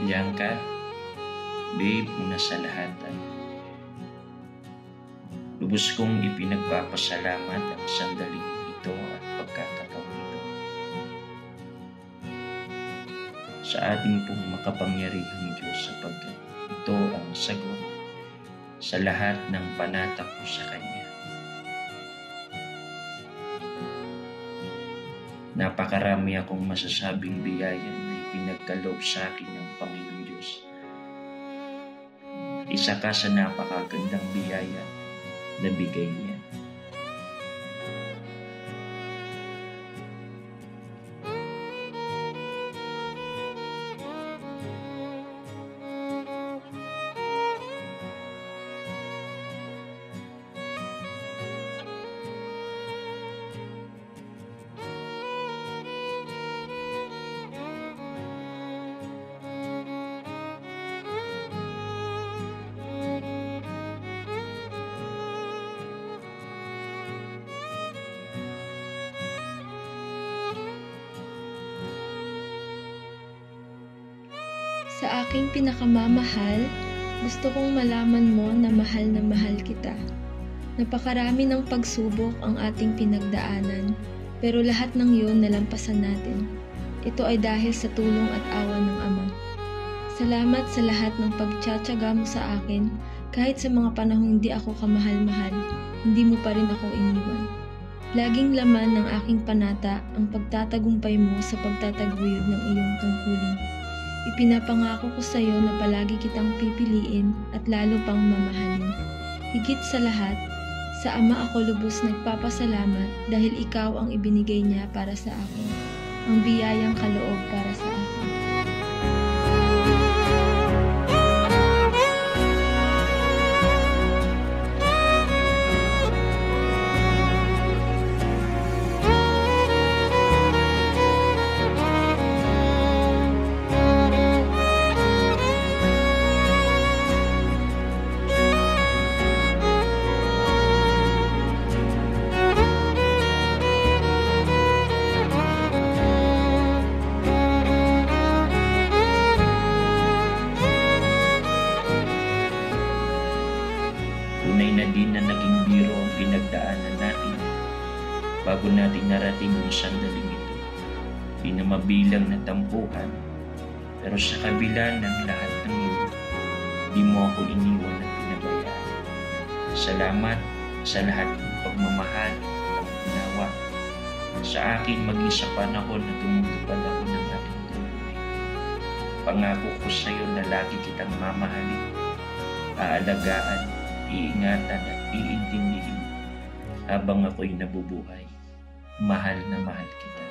Bianca, babe, una sa lahat lubos kong ipinagpapasalamat ang sandaling ito at pagkakataon ito. Sa ating pong makapangyarihang Diyos sapagkat ito ang sagot sa lahat ng panata ko sa Kanya. Napakarami akong masasabing biyaya na ipinagkaloob sa akin ng Panginoong Diyos. Isa ka sa napakagandang biyaya na bigay niya. Sa aking pinakamamahal, gusto kong malaman mo na mahal kita. Napakarami ng pagsubok ang ating pinagdaanan, pero lahat ng yun nalampasan natin. Ito ay dahil sa tulong at awa ng Ama. Salamat sa lahat ng pagtsatsaga mo sa akin, kahit sa mga panahong hindi ako kamahal-mahal, hindi mo pa rin ako iniwan. Laging laman ng aking panata ang pagtatagumpay mo sa pagtataguyod ng iyong tungkulin. Ipinapangako ko sa iyo na palagi kitang pipiliin at lalo pang mamahalin. Higit sa lahat, sa Ama ako lubos nagpapasalamat dahil ikaw ang ibinigay niya para sa akin, ang biyayang kaloob para sa akin. Tunay na din na naging biro ang pinagdaanan natin bago natin narating ang sandaling ito. Di na mabilang na tampuhan, pero sa kabila ng lahat ng ito, di mo ako iniwan at pinabayaan. Salamat sa lahat ng pagmamahal at ginawa sa akin maging sa panahon na tumutupad ako ng aking tunay. Pangako ko sa iyo na lagi kitang mamahalin, aalagaan, iingatan at iintindihin habang ako'y nabubuhay. Mahal na mahal kita.